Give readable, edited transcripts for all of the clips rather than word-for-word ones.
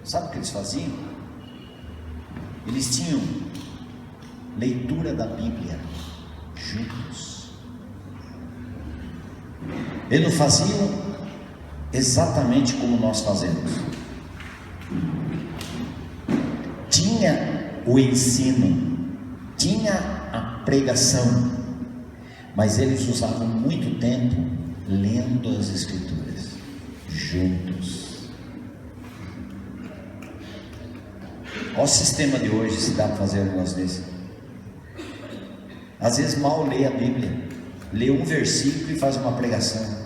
Sabe o que eles faziam? Eles tinham leitura da Bíblia juntos. Eles não faziam exatamente como nós fazemos. Tinha o ensino, tinha a pregação, mas eles usavam muito tempo lendo as Escrituras juntos. Olha o sistema de hoje, se dá para fazer um negócio desse. Às vezes mal lê a Bíblia, lê um versículo e faz uma pregação.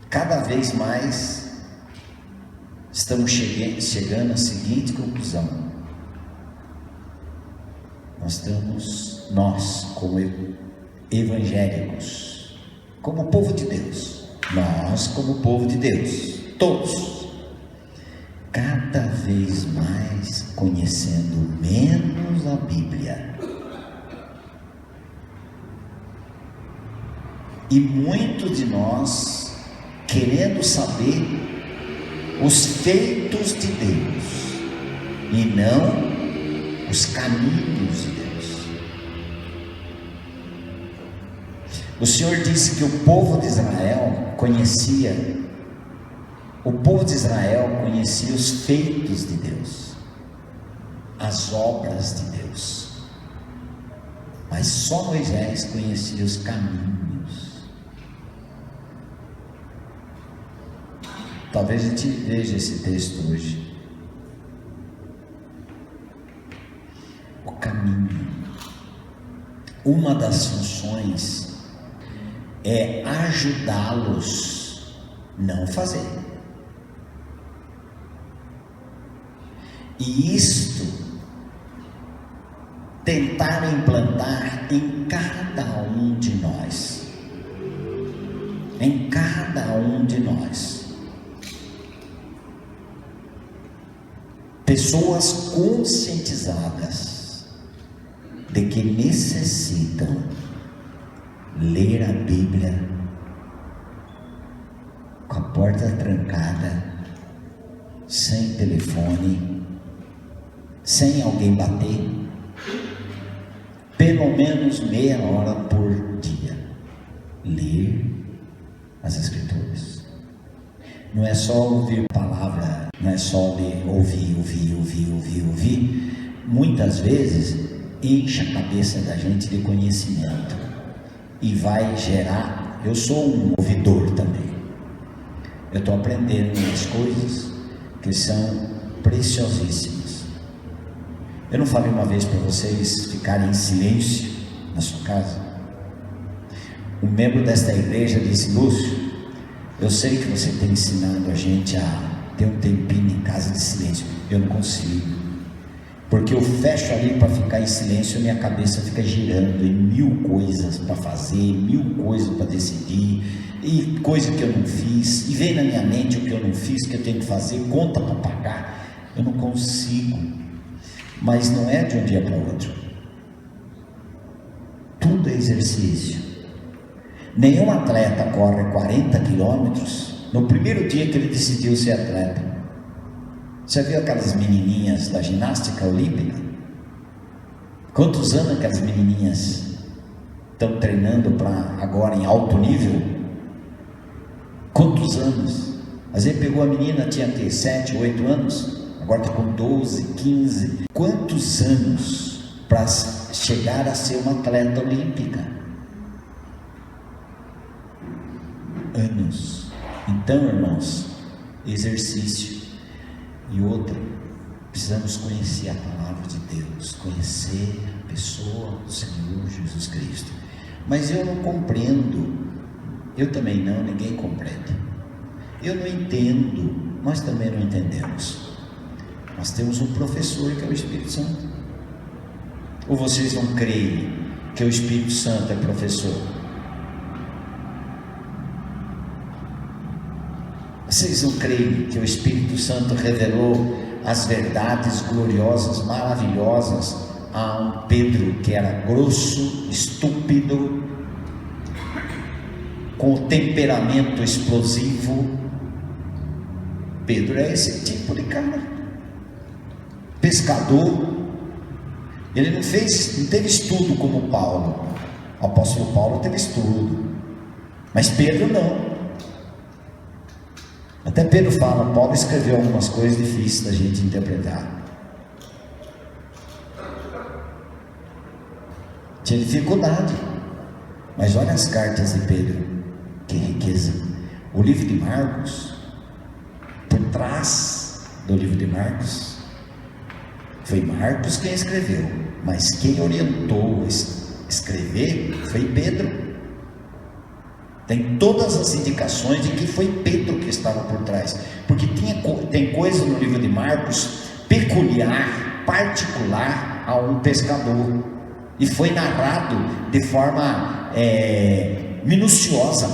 Cada vez mais estamos chegando à seguinte conclusão: nós como evangélicos, como povo de Deus, todos, cada vez mais conhecendo menos a Bíblia, e muitos de nós querendo saber os feitos de Deus e não os caminhos de Deus. O Senhor disse que o povo de Israel conhecia os feitos de Deus, as obras de Deus, mas só Moisés conhecia os caminhos. Talvez a gente veja esse texto hoje. O caminho. Uma das funções é ajudá-los não fazer. E isto tentar implantar em cada um de nós. Em cada um de nós. Pessoas conscientizadas de que necessitam ler a Bíblia com a porta trancada, sem telefone, sem alguém bater, pelo menos meia hora por dia, ler as Escrituras. Não é só ouvir palavra, não é só ler, ouvir. Muitas vezes enche a cabeça da gente de conhecimento e vai gerar. Eu sou um ouvidor também. Eu estou aprendendo umas coisas que são preciosíssimas. Eu não falei uma vez para vocês ficarem em silêncio na sua casa? Um membro desta igreja disse: Lúcio, eu sei que você tem ensinado a gente a ter um tempinho em casa de silêncio. Eu não consigo, porque eu fecho ali para ficar em silêncio, minha cabeça fica girando em 1000 coisas para fazer, 1000 coisas para decidir, e coisa que eu não fiz, e vem na minha mente o que eu não fiz, que eu tenho que fazer, conta para pagar. Eu não consigo. Mas não é de um dia para o outro. Tudo é exercício. Nenhum atleta corre 40 quilômetros no primeiro dia que ele decidiu ser atleta. Você viu aquelas menininhas da ginástica olímpica? Quantos anos aquelas menininhas estão treinando para agora em alto nível? Quantos anos? Às vezes pegou a menina, tinha que 7, 8 anos, agora está com 12, 15. Quantos anos para chegar a ser uma atleta olímpica? Anos. Então, irmãos, exercício. E outra, precisamos conhecer a palavra de Deus, conhecer a pessoa do Senhor Jesus Cristo. Mas eu não compreendo, eu também não, ninguém compreende. Eu não entendo, nós também não entendemos. Nós temos um professor que é o Espírito Santo. Ou vocês não creem que o Espírito Santo é professor? Vocês não creem que o Espírito Santo revelou as verdades gloriosas, maravilhosas a um Pedro que era grosso, estúpido, com temperamento explosivo? Pedro é esse tipo de cara, pescador. Ele não teve estudo como Paulo. O apóstolo Paulo teve estudo, mas Pedro não. Até Pedro fala, Paulo escreveu algumas coisas difíceis da gente interpretar. Tinha dificuldade. Mas olha as cartas de Pedro, que riqueza. O livro de Marcos, por trás do livro de Marcos, foi Marcos quem escreveu, mas quem orientou a escrever foi Pedro. Tem todas as indicações de que foi Pedro que estava por trás, porque tem coisa no livro de Marcos peculiar, particular a um pescador, e foi narrado de forma minuciosa.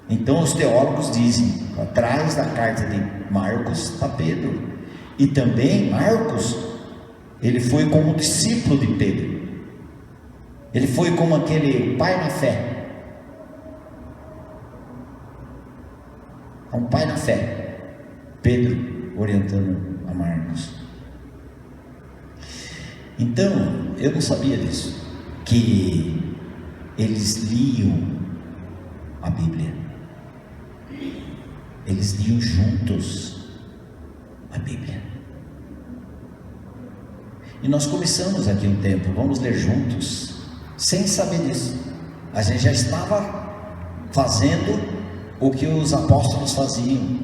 Então os teólogos dizem, atrás da carta de Marcos está Pedro, e também Marcos, ele foi como discípulo de Pedro, ele foi como aquele pai na fé, um pai na fé, Pedro orientando a Marcos. Então, eu não sabia disso, que eles liam a Bíblia, eles liam juntos a Bíblia. E nós começamos aqui um tempo, vamos ler juntos, sem saber disso. A gente já estava fazendo o que os apóstolos faziam,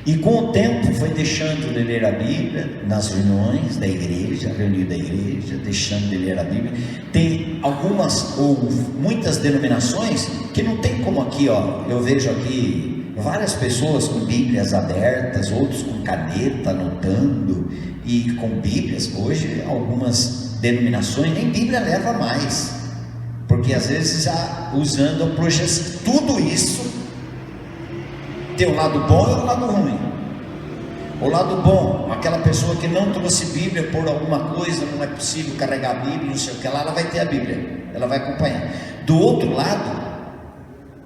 e com o tempo foi deixando de ler a Bíblia nas reuniões da igreja, reunião da igreja, deixando de ler a Bíblia. Tem algumas ou muitas denominações que não tem como aqui, eu vejo aqui várias pessoas com Bíblias abertas, outros com caneta anotando e com Bíblias. Hoje algumas denominações nem Bíblia leva mais, porque às vezes já usando a projeção. Tudo isso tem o lado bom e o lado ruim. O lado bom, aquela pessoa que não trouxe Bíblia por alguma coisa, não é possível carregar a Bíblia, não sei o que lá, ela vai ter a Bíblia, ela vai acompanhar. Do outro lado,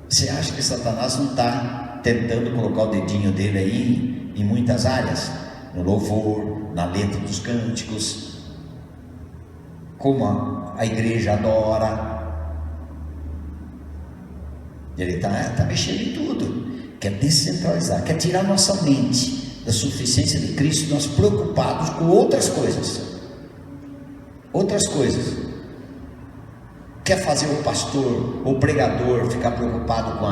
você acha que Satanás não está tentando colocar o dedinho dele aí em muitas áreas? No louvor, na letra dos cânticos, como a igreja adora. Ele está mexendo em tudo. Quer descentralizar, quer tirar nossa mente da suficiência de Cristo, nós preocupados com outras coisas. Quer fazer o pastor, o pregador, ficar preocupado com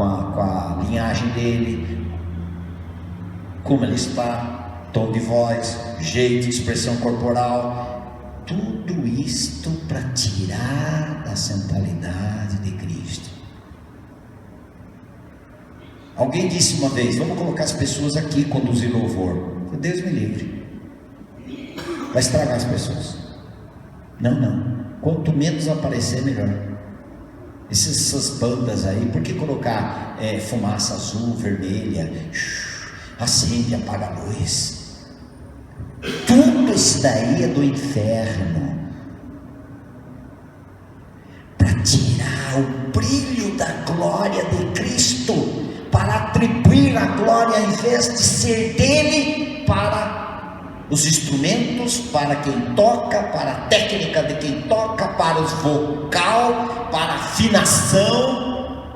a linhagem dele, como ele está, tom de voz, jeito, expressão corporal, tudo isto para tirar da centralidade de Cristo. Alguém disse uma vez, vamos colocar as pessoas aqui conduzir louvor. Deus me livre, vai estragar as pessoas. Não, quanto menos aparecer, melhor. Essas bandas aí, por que colocar fumaça azul, vermelha, acende, apaga a luz? Tudo isso daí é do inferno, para tirar o brilho da glória de Cristo, para atribuir a glória, em vez de ser dele, para os instrumentos, para quem toca, para a técnica de quem toca, para os vocal, para a afinação,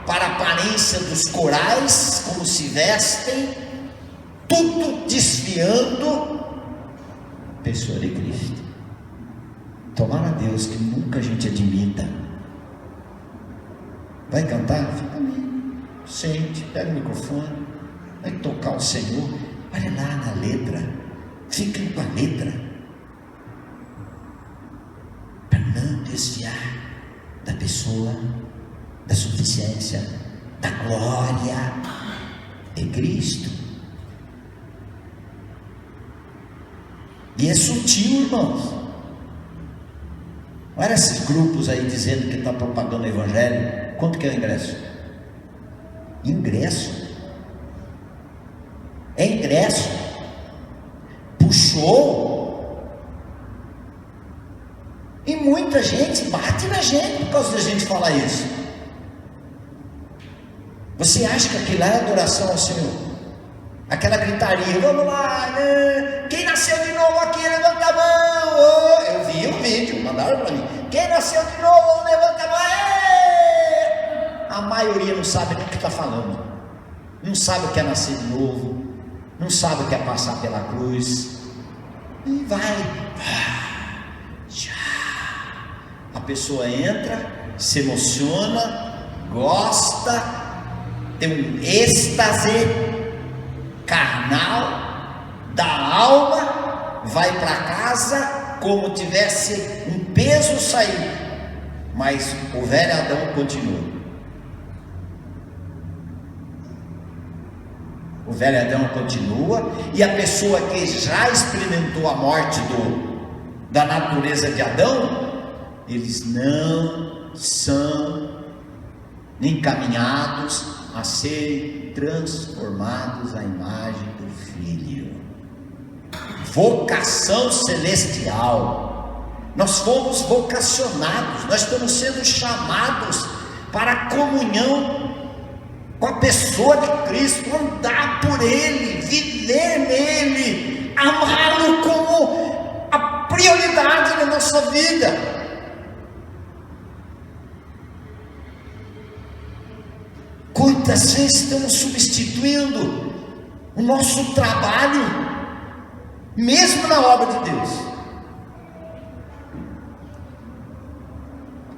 para a aparência dos corais, como se vestem, tudo desviando a pessoa de Cristo. Tomara a Deus que nunca a gente admita. Vai cantar? Fica ali. Sente, pega o microfone, vai tocar o Senhor, olha lá na letra, fica com a letra, para não desviar da pessoa, da suficiência, da glória de Cristo. E é sutil, irmãos. Olha esses grupos aí dizendo que está propagando o Evangelho. Quanto que é o ingresso? É ingresso. Puxou, e muita gente bate na gente por causa da gente falar isso. Você acha que aquilo é adoração ao Senhor? Aquela gritaria, vamos lá, né? Quem nasceu de novo aqui, levanta a mão. Oh, eu vi o vídeo, mandaram para mim. Quem nasceu de novo, levanta a mão. A maioria não sabe nem o que está falando, não sabe o que é nascer de novo, não sabe o que é passar pela cruz, e vai. A pessoa entra, se emociona, gosta, tem um êxtase carnal da alma, vai para casa como tivesse um peso saído, mas o velho Adão continua. O velho Adão continua, e a pessoa que já experimentou a morte da natureza de Adão, eles não são encaminhados a serem transformados à imagem do Filho. Vocação celestial. Nós fomos vocacionados, nós estamos sendo chamados para a comunhão com a pessoa de Cristo, andar por Ele, viver nele, amá-lo como a prioridade da nossa vida. Quantas vezes estamos substituindo o nosso trabalho, mesmo na obra de Deus,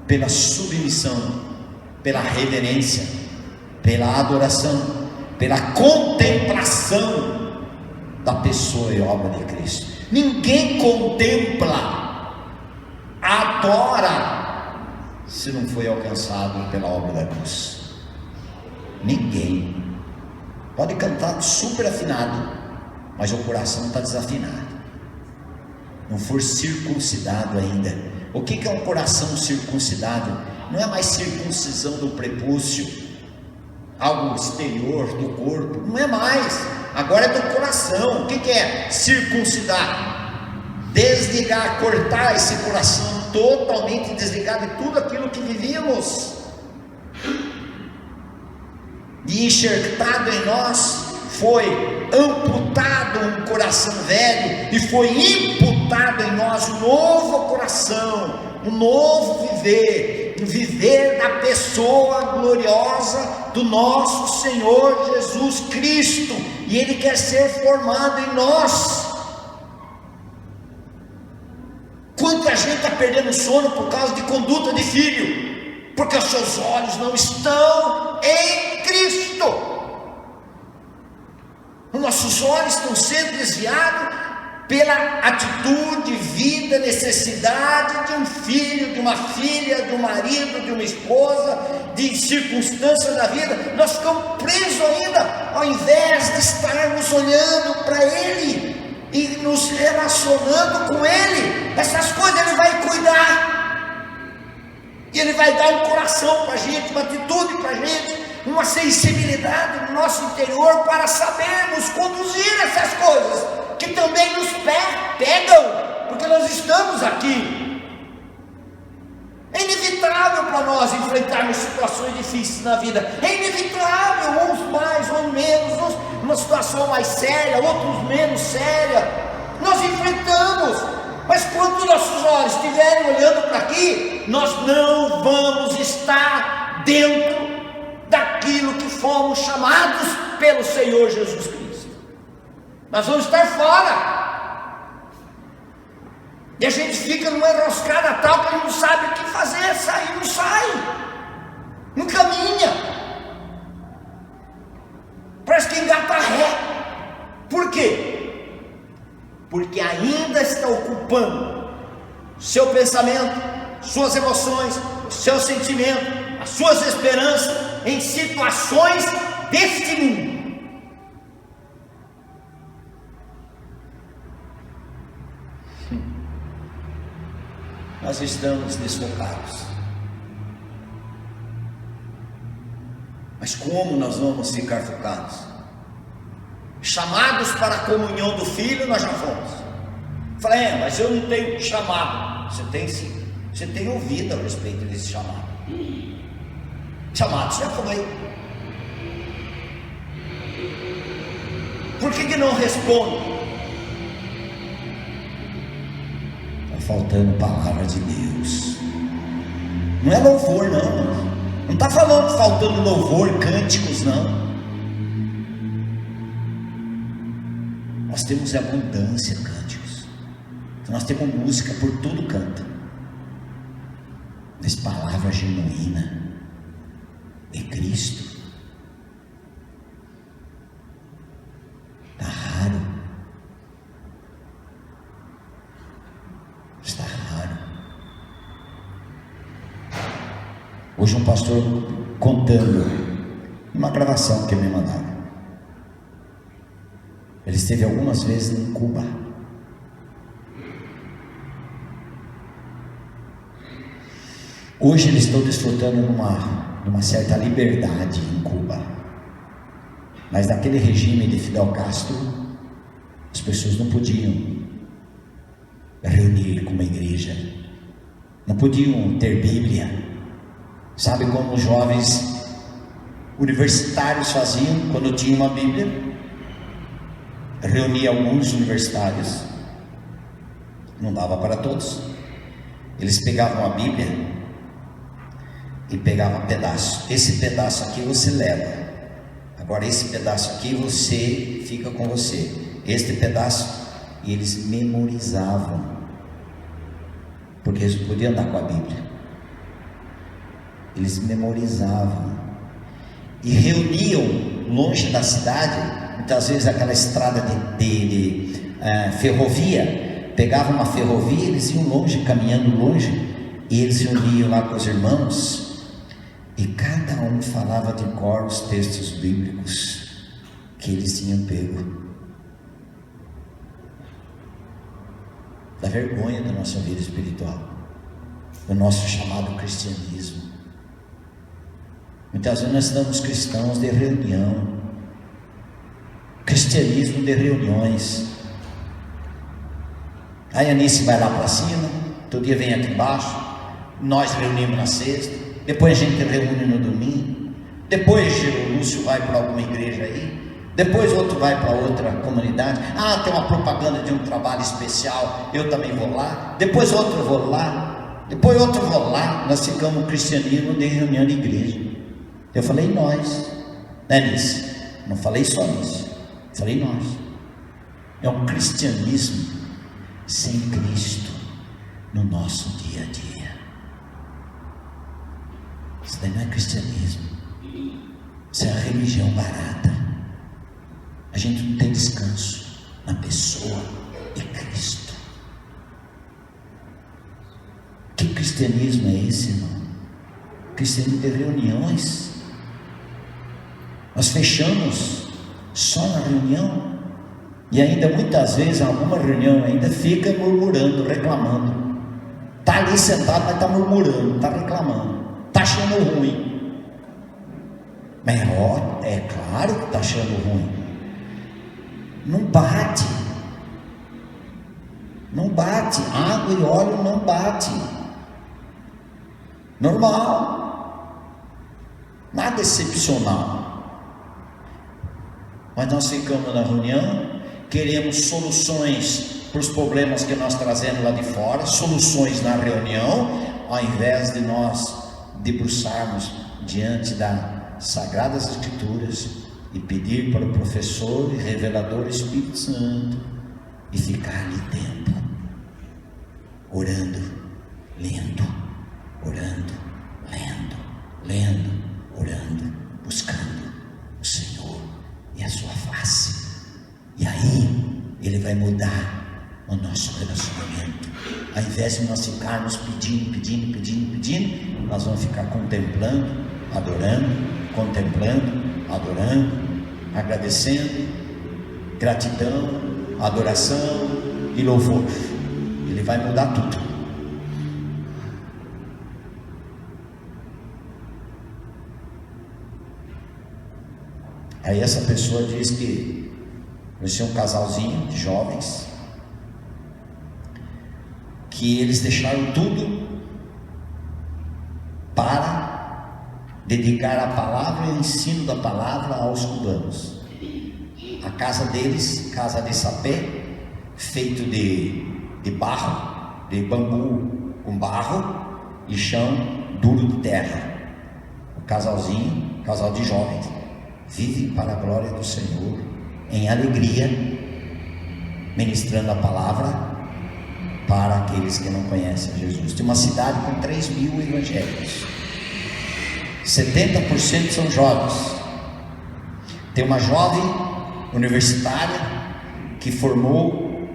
pela submissão, pela reverência, pela adoração, pela contemplação da pessoa e obra de Cristo. Ninguém contempla, adora, se não foi alcançado pela obra da cruz. Ninguém. Pode cantar super afinado, mas o coração está desafinado, não for circuncidado ainda. O que é um coração circuncidado? Não é mais circuncisão do prepúcio, algo exterior do corpo, não é mais, agora é do coração. O que é circuncidar? Desligar, cortar esse coração totalmente desligado de tudo aquilo que vivíamos, de enxertado em nós, foi amputado um coração velho, e foi imputado em nós um novo coração, um novo viver, um viver da pessoa gloriosa do nosso Senhor Jesus Cristo, e Ele quer ser formado em nós. Quanta gente está perdendo sono por causa de conduta de filho, porque os seus olhos não estão em Cristo. Os nossos olhos estão sendo desviados pela atitude, vida, necessidade de um filho, de uma filha, de um marido, de uma esposa, de circunstâncias da vida. Nós ficamos presos ainda, ao invés de estarmos olhando para Ele e nos relacionando com Ele. Essas coisas Ele vai cuidar, e Ele vai dar um coração para a gente, uma atitude para a gente, uma sensibilidade no nosso interior para sabermos conduzir essas coisas que também nos pegam, porque nós estamos aqui. É inevitável para nós enfrentarmos situações difíceis na vida, é inevitável, uns mais, uns menos, uns uma situação mais séria, outros menos séria, nós enfrentamos. Mas quando nossos olhos estiverem olhando para aqui, nós não vamos estar dentro daquilo que fomos chamados pelo Senhor Jesus Cristo. Nós vamos estar fora, e a gente fica numa enroscada tal que a gente não sabe o que fazer, sair não sai, não caminha, parece que engata ré. Por quê? Porque ainda está ocupando seu pensamento, suas emoções, o seu sentimento, as suas esperanças em situações deste mundo. Nós estamos desfocados. Mas como nós vamos ficar focados? Chamados para a comunhão do Filho, nós já fomos. Falei, mas eu não tenho chamado. Você tem sim. Você tem ouvido a respeito desse chamado. Chamado já foi. Por que não responde? Está faltando palavra de Deus. Não é louvor, não. Não está falando faltando louvor, cânticos, não. Nós temos abundância de cânticos. Nós temos música por todo canto. Mas palavra genuína de Cristo está raro. Está raro. Hoje um pastor contando uma gravação que me mandaram. Ele esteve algumas vezes em Cuba. Hoje eles estão desfrutando numa certa liberdade em Cuba. Mas naquele regime de Fidel Castro, as pessoas não podiam reunir como igreja, não podiam ter Bíblia. Sabe como os jovens universitários faziam quando tinha uma Bíblia? Reunia alguns universitários, não dava para todos. Eles pegavam a Bíblia e pegavam um pedaço. Esse pedaço aqui você leva. Agora esse pedaço aqui você fica com você. Este pedaço, e eles memorizavam, porque eles não podiam andar com a Bíblia. Eles memorizavam e reuniam longe da cidade. Muitas vezes aquela estrada de ferrovia, pegavam uma ferrovia, eles iam longe, caminhando longe, e eles se uniam lá com os irmãos, e cada um falava de cor os textos bíblicos que eles tinham pego. Da vergonha da nossa vida espiritual, do nosso chamado cristianismo. Muitas vezes nós estamos cristãos de reunião, cristianismo de reuniões. Aí a Anice vai lá para cima, todo dia vem aqui embaixo, nós reunimos na sexta, depois a gente reúne no domingo, depois o Lúcio vai para alguma igreja aí, depois outro vai para outra comunidade. Tem uma propaganda de um trabalho especial, eu também vou lá, depois outro vou lá, depois outro vou lá. Nós ficamos no cristianismo de reunião de igreja. Eu falei nós, né, Anice? Não falei só nisso, falei nós. É um cristianismo sem Cristo no nosso dia a dia. Isso daí não é cristianismo, isso é a religião barata. A gente não tem descanso na pessoa de Cristo. Que cristianismo é esse, irmão? Cristianismo de reuniões. Nós fechamos só na reunião, e ainda muitas vezes, em alguma reunião, ainda fica murmurando, reclamando. Está ali sentado, mas está murmurando, está reclamando, está achando ruim. Mas é claro que está achando ruim. Não bate. Não bate. Água e óleo não bate. Normal. Nada excepcional. Mas nós ficamos na reunião, queremos soluções para os problemas que nós trazemos lá de fora, soluções na reunião, ao invés de nós debruçarmos diante das Sagradas Escrituras e pedir para o professor e revelador Espírito Santo e ficar ali tempo, orando, lendo, orando, lendo, lendo, orando, buscando o Senhor e a sua face. E aí Ele vai mudar o nosso relacionamento. Ao invés de nós ficarmos pedindo, nós vamos ficar contemplando, adorando, agradecendo, gratidão, adoração e louvor. Ele vai mudar tudo. Aí essa pessoa diz que eles tinham um casalzinho de jovens, que eles deixaram tudo para dedicar a palavra e o ensino da palavra aos cubanos. a casa deles, casa de sapé, feito de barro, de bambu com barro e chão duro de terra. O casalzinho, casal de jovens, vive para a glória do Senhor, em alegria, ministrando a palavra para aqueles que não conhecem Jesus. Tem uma cidade com 3.000 evangélicos, 70% são jovens. Tem uma jovem universitária que formou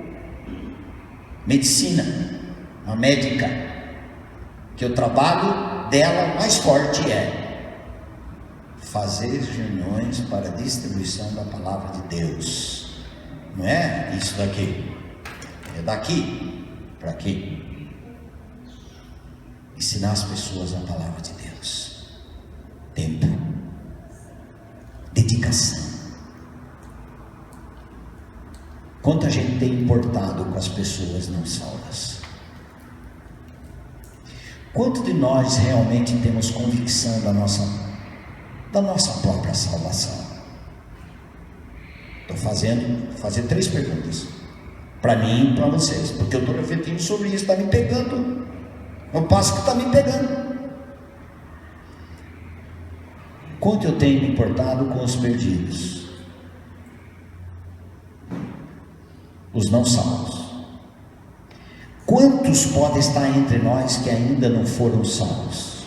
medicina, uma médica, que o trabalho dela mais forte é fazer reuniões para a distribuição da palavra de Deus. Não é isso daqui, é daqui para aqui. Ensinar as pessoas a palavra de Deus. Tempo, dedicação. Quanta gente tem importado com as pessoas não salvas? Quanto de nós realmente temos convicção da nossa própria salvação? Estou fazer 3 perguntas para mim e para vocês, porque eu estou refletindo sobre isso. Está me pegando, eu passo que está me pegando. Quanto eu tenho me importado com os perdidos, os não salvos? Quantos podem estar entre nós que ainda não foram salvos?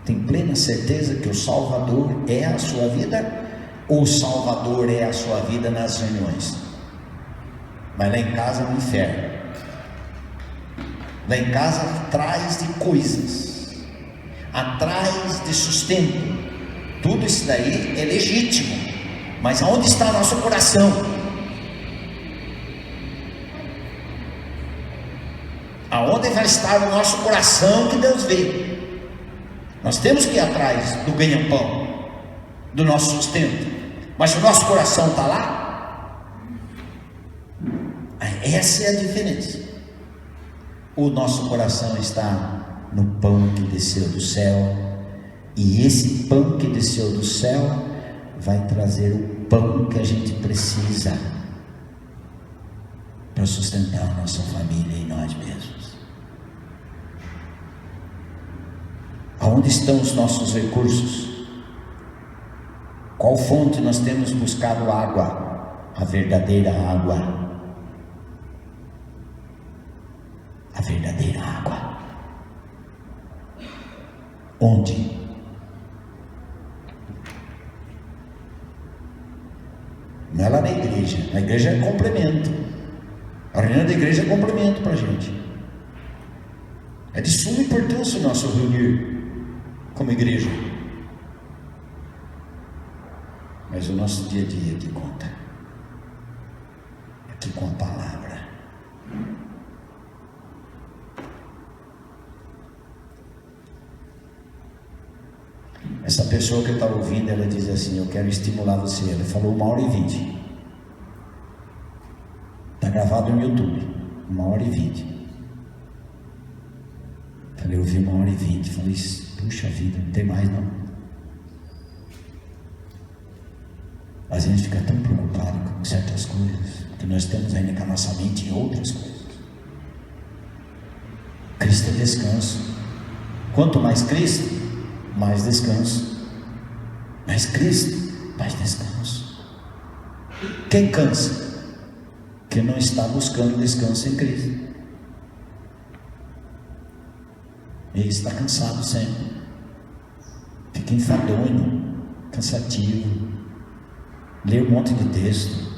Tem plena certeza que o Salvador é a sua vida, ou o Salvador é a sua vida nas reuniões? Mas lá em casa é um inferno. Lá em casa, atrás de coisas, atrás de sustento, tudo isso daí é legítimo, mas aonde está nosso coração? Aonde vai estar o nosso coração que Deus vê? Nós temos que ir atrás do ganha-pão, do nosso sustento, mas o nosso coração está lá? Essa é a diferença. O nosso coração está no pão que desceu do céu, e esse pão que desceu do céu vai trazer o pão que a gente precisa para sustentar a nossa família e nós mesmos. Aonde estão os nossos recursos? Qual fonte nós temos buscado água? A verdadeira água. A verdadeira água. Onde? Não é lá na igreja. Na igreja é complemento. A reunião da igreja é complemento para a gente. É de suma importância o nosso reunir como igreja. Mas o nosso dia a dia que conta. Aqui com a palavra. Essa pessoa que eu estava ouvindo, ela diz assim: eu quero estimular você. Ela falou 1h20. Está gravado no YouTube, 1h20. Falei, eu vi 1h20. Falei, puxa vida, não tem mais não. Às vezes fica tão preocupado com certas coisas, que nós estamos ainda com a nossa mente em outras coisas. Cristo é descanso. Quanto mais Cristo, mais descanso. Mais Cristo, mais descanso. Quem cansa? Que não está buscando descanso em Cristo. Ele está cansado sempre. Fica enfadonho, cansativo. Lê um monte de texto.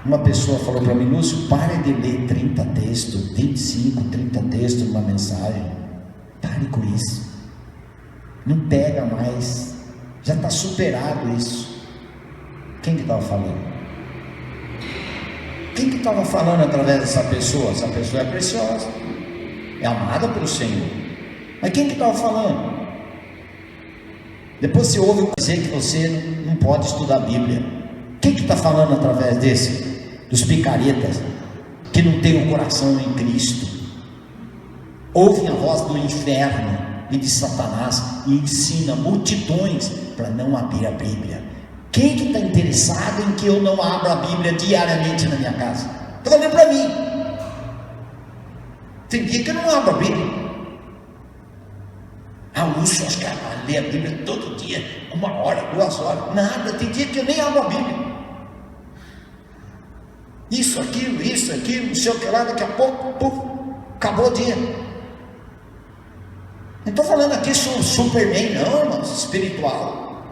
Uma pessoa falou para mim: Lúcio, pare de ler 30 textos, 25, 30 textos numa mensagem. Pare com isso. Não pega mais. Já está superado isso. Quem que estava falando? Quem que estava falando através dessa pessoa? Essa pessoa é preciosa, é amada pelo Senhor. Mas quem que estava falando? Depois você ouve dizer que você não pode estudar a Bíblia. Quem que está falando através desse? Dos picaretas que não tem o coração em Cristo. Ouvem a voz do inferno e de Satanás e ensina multidões para não abrir a Bíblia. Quem que está interessado em que eu não abra a Bíblia diariamente na minha casa? Estou falando para mim. Tem dia que eu não abro a Bíblia. Lúcio, acho que lê a Bíblia todo dia, 1 hora, 2 horas. Nada, tem dia que eu nem abro a Bíblia. Isso, aquilo, não sei o que lá, daqui a pouco, puf, acabou o dia. Não estou falando aqui sobre Superman, não, irmãos, espiritual.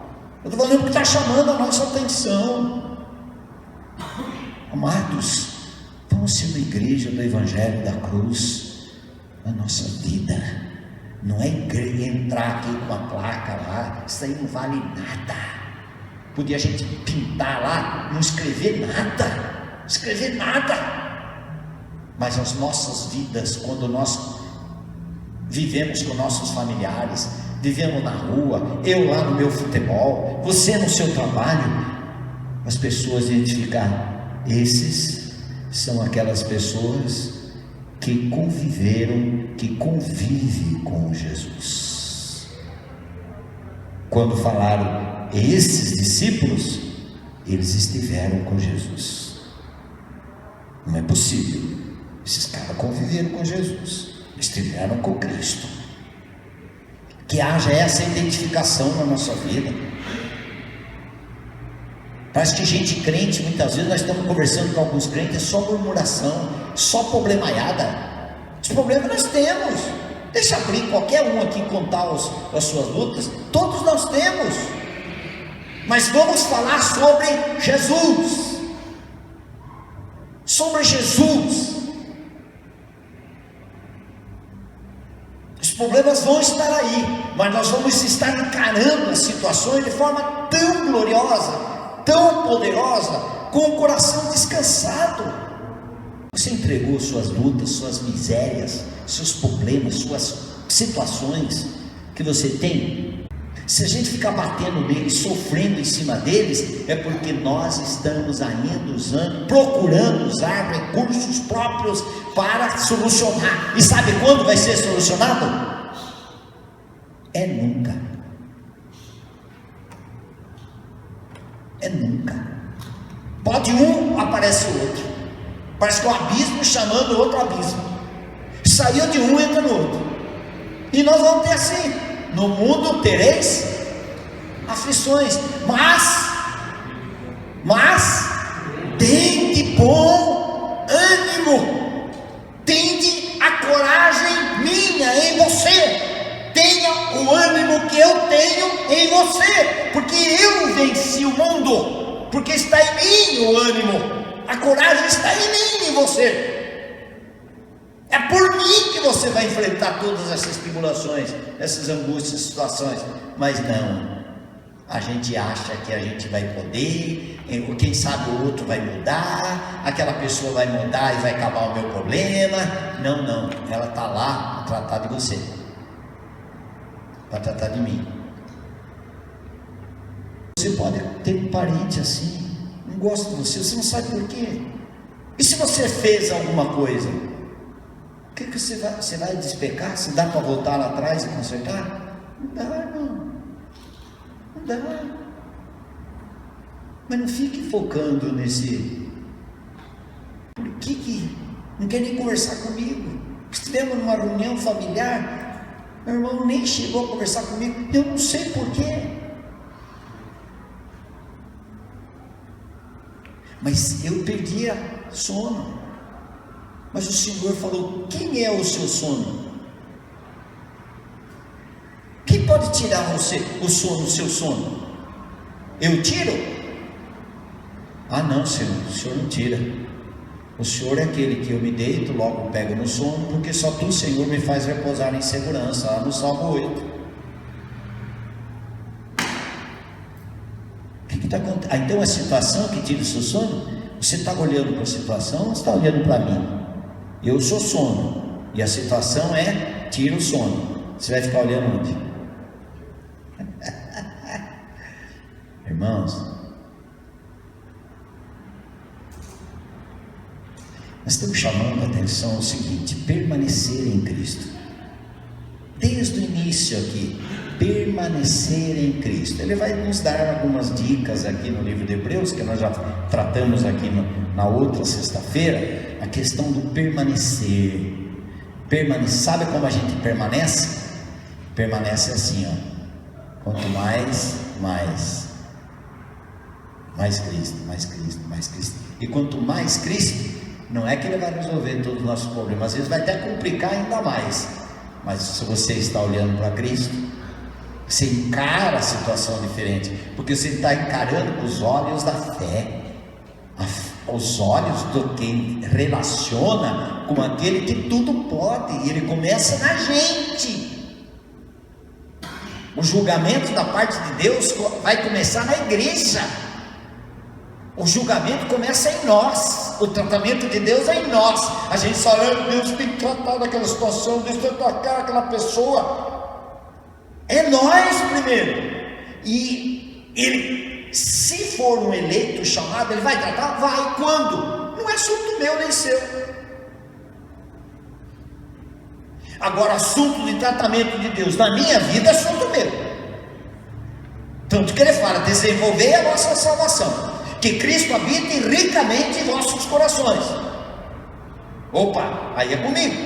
Eu estou falando que está chamando a nossa atenção. Amados, vamos ser uma igreja do Evangelho da Cruz na nossa vida. Não é entrar aqui com uma placa lá, isso aí não vale nada. Podia a gente pintar lá, não escrever nada. Mas as nossas vidas, quando nós vivemos com nossos familiares, vivemos na rua, eu lá no meu futebol, você no seu trabalho, as pessoas identificar, esses são aquelas pessoas que convivem com Jesus. Quando falaram esses discípulos, eles estiveram com Jesus. Não é possível. Esses caras conviveram com Jesus, estiveram com Cristo. Que haja essa identificação na nossa vida. Parece que gente crente, muitas vezes nós estamos conversando com alguns crentes, é só murmuração, só problemaiada. Os problemas nós temos. Deixa abrir qualquer um aqui contar as suas lutas. Todos nós temos. Mas vamos falar sobre Jesus. Sobre Jesus. Os problemas vão estar aí, mas nós vamos estar encarando as situações de forma tão gloriosa, tão poderosa, com o coração descansado. Você entregou suas lutas, suas misérias, seus problemas, suas situações que você tem? Se a gente ficar batendo neles, sofrendo em cima deles, é porque nós estamos ainda procurando usar recursos próprios para solucionar. E sabe quando vai ser solucionado? É nunca. Pode um, aparece o outro. Parece que é um abismo chamando o outro abismo. Saiu de um, entra no outro. E nós vamos ter assim: no mundo tereis aflições, mas tende bom ânimo. Tende a coragem minha em você. Tenha o ânimo que eu tenho em você, porque eu venci o mundo, porque está em mim o ânimo. A coragem está em mim e em você. É por mim que você vai enfrentar todas essas tribulações, essas angústias, situações. Mas não, a gente acha que a gente vai poder, quem sabe o outro vai mudar, aquela pessoa vai mudar e vai acabar o meu problema. Não, ela está lá para tratar de você, para tratar de mim. Você pode ter um parente assim, não gosta de você não sabe por quê. E se você fez alguma coisa, o que você vai despecar? Se dá para voltar lá atrás e consertar? Não dá, irmão. Não dá. Mas não fique focando nesse. Por que não quer nem conversar comigo? Estivemos numa reunião familiar, meu irmão nem chegou a conversar comigo. Eu não sei por quê. Mas eu perdia sono. Mas o Senhor falou: quem é o seu sono? Quem pode tirar você o sono, o seu sono? Eu tiro? Ah não, Senhor, o Senhor não tira. O Senhor é aquele que eu me deito, logo pego no sono, porque só Tu, Senhor, me faz repousar em segurança. Lá no Salmo 8. Então a situação que tira o seu sono, você está olhando para a situação ou está olhando para mim? Eu sou sono, e a situação é tira o sono. Você vai ficar olhando onde? Irmãos, nós estamos chamando a atenção ao seguinte: permanecer em Cristo. Desde o início aqui, permanecer em Cristo. Ele vai nos dar algumas dicas aqui no livro de Hebreus, que nós já tratamos aqui na outra sexta-feira, a questão do permanecer. Sabe como a gente permanece? Permanece assim, ó. Quanto mais Cristo. E quanto mais Cristo, não é que Ele vai resolver todos os nossos problemas, às vezes vai até complicar ainda mais, mas se você está olhando para Cristo, você encara a situação diferente, porque você está encarando com os olhos da fé, os olhos do quem relaciona com aquele que tudo pode, e ele começa na gente. O julgamento da parte de Deus vai começar na igreja. O julgamento começa em nós. O tratamento de Deus é em nós. A gente só olha, Deus tem que tratar daquela situação, Deus tem que tocar aquela pessoa. É nós primeiro. E ele, se for um eleito chamado, ele vai tratar? Vai. Quando? Não é assunto meu nem seu. Agora, assunto de tratamento de Deus na minha vida é assunto meu. Tanto que ele fala, desenvolver a vossa salvação, que Cristo habite ricamente em vossos corações. Opa, aí é comigo.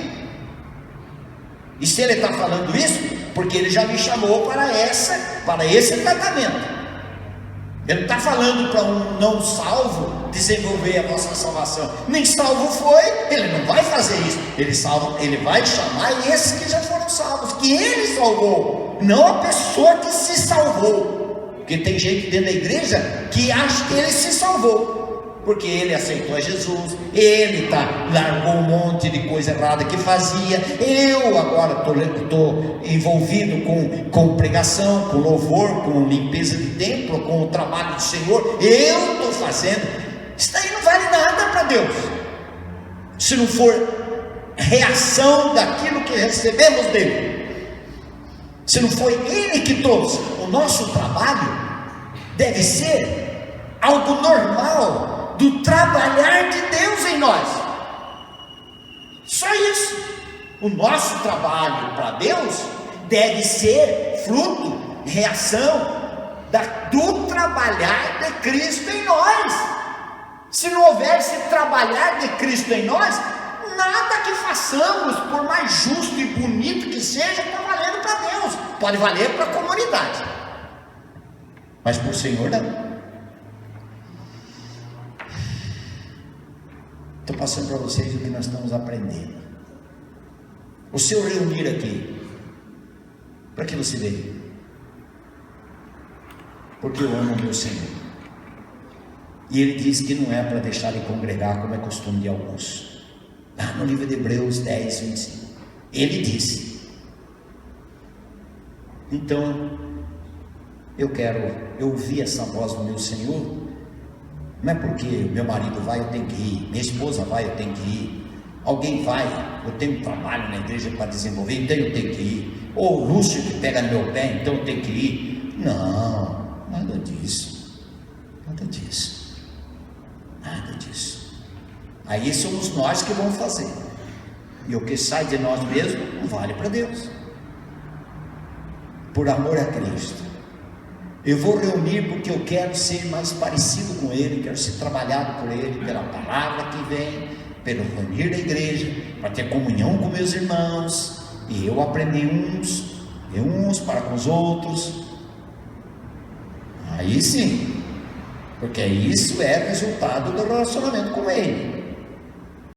E se ele está falando isso, porque ele já me chamou para esse tratamento. Ele não está falando para um não salvo desenvolver a vossa salvação. Nem salvo foi, ele não vai fazer isso. Ele vai chamar esses que já foram salvos, que ele salvou, não a pessoa que se salvou. Porque tem gente dentro da igreja que acha que ele se salvou, porque ele aceitou a Jesus, ele largou um monte de coisa errada que fazia. Eu agora estou envolvido com pregação, com louvor, com limpeza de templo, com o trabalho do Senhor. Eu estou fazendo. Isso daí não vale nada para Deus, se não for reação daquilo que recebemos dele. Se não foi ele que trouxe. O nosso trabalho deve ser algo normal do trabalhar de Deus em nós. Só isso. O nosso trabalho para Deus deve ser fruto, reação do trabalhar de Cristo em nós. Se não houvesse trabalhar de Cristo em nós, nada que façamos, por mais justo e bonito que seja, está valendo para Deus. Pode valer para a comunidade, mas para o Senhor não. Estou passando para vocês o que nós estamos aprendendo. O seu reunir aqui, para que você veio? Porque eu amo o meu Senhor. E ele diz que não é para deixar de congregar, como é costume de alguns. Lá no livro de Hebreus 10, 25, ele disse. Então, eu ouvi essa voz do meu Senhor. Não é porque meu marido vai, eu tenho que ir, minha esposa vai, eu tenho que ir, alguém vai, eu tenho um trabalho na igreja para desenvolver, então eu tenho que ir, ou o Lúcio que pega no meu pé, então eu tenho que ir. Não, nada disso. Aí somos nós que vamos fazer, e o que sai de nós mesmos não vale para Deus. Por amor a Cristo, eu vou reunir porque eu quero ser mais parecido com Ele, quero ser trabalhado por Ele, pela palavra que vem, pelo reunir da igreja, para ter comunhão com meus irmãos, e eu aprender uns para com os outros. Aí sim, porque isso é resultado do relacionamento com Ele.